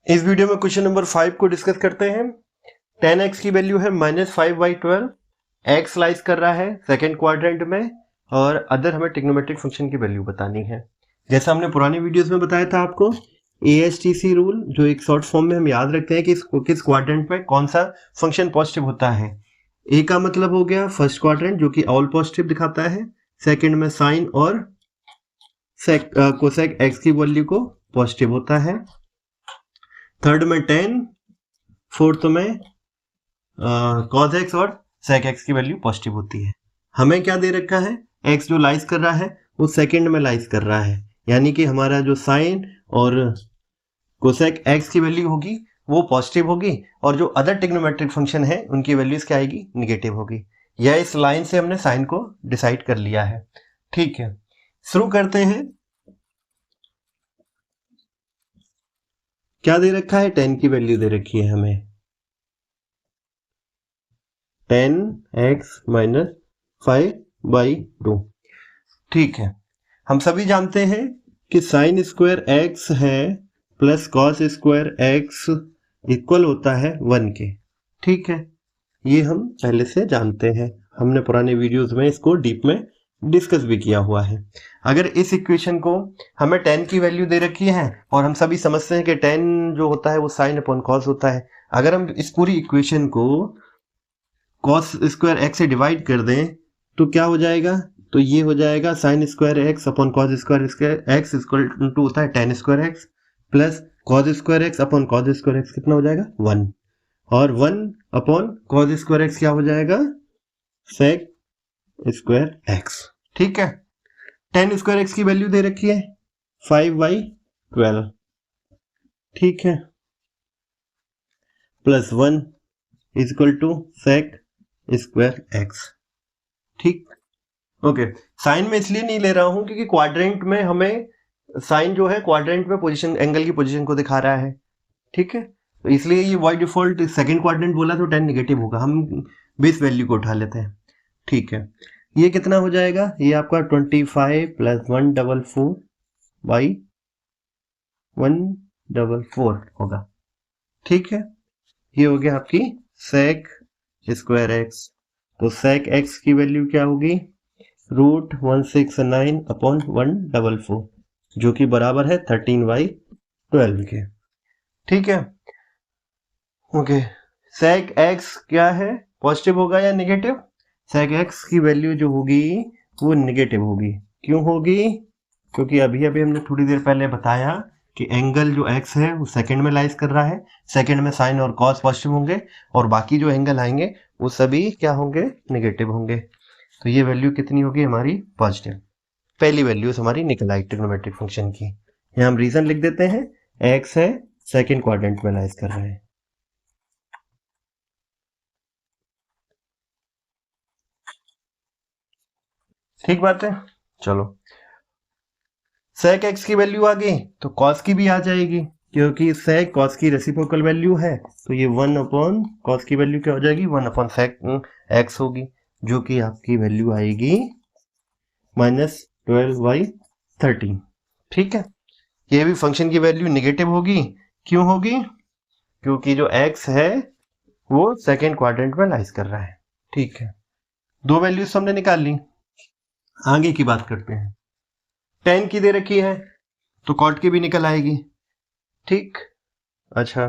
इस वीडियो में question number 5 को डिस्कस करते हैं। 10x की वैल्यू है -5/12। x लाइज कर रहा है सेकेंड क्वाड्रेंट में और अदर हमें ट्रिग्नोमेट्रिक फंक्शन की वैल्यू बतानी है। जैसा हमने पुरानी वीडियोस में बताया था आपको, ASTC रूल जो एक शॉर्ट फॉर्म में हम याद रखते हैं कि किस क्वाड्रेंट में कौन सा फंक्शन पॉजिटिव होता है। ए का मतलब हो गया फर्स्ट क्वाड्रेंट जो कि ऑल पॉजिटिव दिखाता है, सेकेंड में साइन और कोसेक x की वैल्यू को पॉजिटिव होता है, थर्ड में 10, फोर्थ में cos x और sec x की वैल्यू पॉजिटिव होती है। हमें क्या दे रखा है, x जो लाइज कर रहा है वो सेकंड में लाइज कर रहा है, यानी कि हमारा जो साइन और कोसेक x की वैल्यू होगी वो पॉजिटिव होगी और जो अदर ट्रिग्नोमेट्रिक फंक्शन है उनकी वैल्यूज क्या आएगी, निगेटिव होगी। यह इस लाइन से हमने साइन को डिसाइड कर लिया है। ठीक है, शुरू करते हैं। क्या दे रखा है, 10 की वैल्यू दे रखी है हमें, 10x - 5/2। ठीक है, हम सभी जानते हैं कि साइन स्क्वायर x है plus cos square x equal होता है 1 के। ठीक है, ये हम पहले से जानते हैं, हमने पुराने वीडियोस में इसको डीप में डिस्कस भी किया हुआ है। अगर इस इक्वेशन को हमें 10 की वैल्यू दे रखी है और हम सभी समझते हैं कि 10 जो होता है वो साइन अपॉन कॉस होता है, अगर हम इस पूरी इक्वेशन को कॉस स्क्वायर एक्स से डिवाइड कर दें तो क्या हो जाएगा, तो ये हो जाएगा sine square x upon cos square x equal to होता है 10 square x plus cos square x upon cos square x कितना हो जाएगा 1, और 1 अपॉन कॉस स्क्वायर एक्स क्या हो जाएगा, सेक स्क्वायर एक्स। ठीक है, 10 स्क्वायर एक्स की वैल्यू दे रखी है 5/12। ठीक है, plus 1 is equal to sec square x. ठीक, ओके। साइन में इसलिए नहीं ले रहा हूं क्योंकि क्वाड्रेंट में हमें साइन जो है क्वाड्रेंट में पोजीशन एंगल की पोजीशन को दिखा रहा है। ठीक है, तो इसलिए ये बाय डिफॉल्ट सेकंड क्वाड्रेंट बोला तो 10 नेगेटिव होगा, हम बेस वैल्यू को उठा लेते हैं। ठीक है, ये कितना हो जाएगा, ये आपका 25 + 144/144 होगा। ठीक है, ये हो गया आपकी सेक स्क्वायर एक्स। तो सेक एक्स की वैल्यू क्या होगी, √169/144 जो कि बराबर है 13/12 के। ठीक है, ओके। सेक एक्स क्या है, पॉजिटिव होगा या नेगेटिव, सेक एक्स की वैल्यू जो होगी वो नेगेटिव होगी। क्यों होगी, क्योंकि अभी अभी हमने थोड़ी देर पहले बताया कि एंगल जो x है वो सेकंड में लाइज कर रहा है, सेकंड में साइन और कॉस पॉजिटिव होंगे और बाकी जो एंगल आएंगे वो सभी क्या होंगे, नेगेटिव होंगे। तो ये वैल्यू कितनी होगी हमारी, पॉजिटिव। पहली वैल्यूज हमारी निकल आई ट्रिग्नोमेट्रिक फंक्शन की। यहाँ हम रीजन लिख देते हैं, x है सेकंड क्वाड्रेंट में लाइज कर रहा है। ठीक बात है, चलो। सेक एक्स की वैल्यू आ गई तो कॉस की भी आ जाएगी, क्योंकि सेक कॉस की रेसिप्रोकल वैल्यू है, तो ये 1 अपॉन कॉस की वैल्यू क्या हो जाएगी, 1 अपॉन सेक एक्स होगी, जो कि आपकी वैल्यू आएगी -12/13। ठीक है, ये भी फंक्शन की वैल्यू नेगेटिव होगी। क्यों होगी, क्योंकि जो एक्स है वो सेकेंड क्वाड्रेंट में लाइज कर रहा है। ठीक है, दो वैल्यूज हमने निकाल ली, आगे की बात करते हैं। 10 की दे रखी है तो कॉट की भी निकल आएगी। ठीक, अच्छा,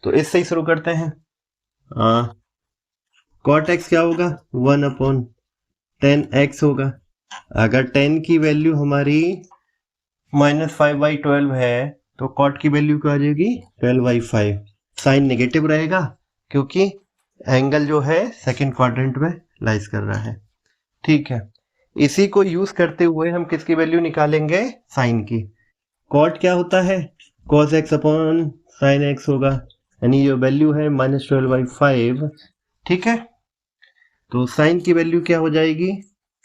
तो इससे ही शुरू करते हैं। कॉट एक्स क्या होगा, 1/10x होगा। अगर 10 की वैल्यू हमारी -5/12 है तो कॉट की वैल्यू क्या आ जाएगी, 12/5। साइन नेगेटिव रहेगा क्योंकि एंगल जो है सेकंड क्वाड्रेंट में लाइज कर रहा है। ठीक है, इसी को यूज करते हुए हम किसकी वैल्यू निकालेंगे, साइन की। कॉट क्या होता है, cos x upon sine x होगा, यानी जो वैल्यू है -12/5। ठीक है, तो साइन की वैल्यू क्या हो जाएगी,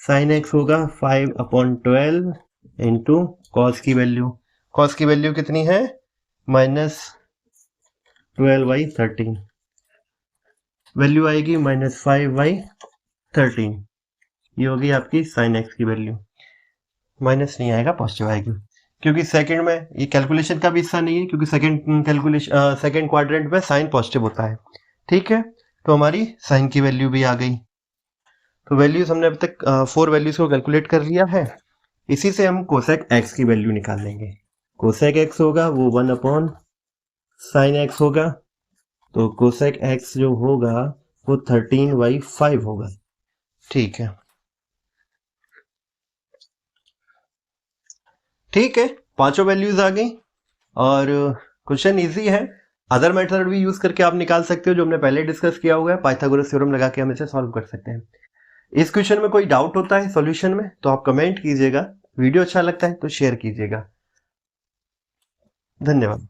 साइन x होगा 5/12 इंटू कॉस की वैल्यू, कॉस की वैल्यू कितनी है, -12/13, वैल्यू आएगी -5/13। ये होगी आपकी साइन x की वैल्यू, माइनस नहीं आएगा, पॉजिटिव आएगी। क्योंकि सेकंड में ये कैलकुलेशन का भी हिस्सा नहीं है, क्योंकि सेकंड क्वाड्रेंट में साइन पॉजिटिव होता है। ठीक है, तो हमारी साइन की वैल्यू भी आ गई। तो वैल्यूज हमने अब तक 4 वैल्यूज को कैलकुलेट कर लिया है। इसी से हम कोसेक एक्स की वैल्यू निकाल लेंगे। कोसेक एक्स होगा वो 1 अपॉन साइन एक्स होगा, तो कोसेक एक्स जो होगा वो 13/5 होगा। ठीक है, ठीक है, पांचों वैल्यूज आ गई और क्वेश्चन इजी है। अदर मेथड भी यूज करके आप निकाल सकते हो, जो हमने पहले डिस्कस किया हुआ है। पाइथागोरस थ्योरम लगा के हम इसे सॉल्व कर सकते हैं। इस क्वेश्चन में कोई डाउट होता है सॉल्यूशन में तो आप कमेंट कीजिएगा। वीडियो अच्छा लगता है तो शेयर कीजिएगा। धन्यवाद।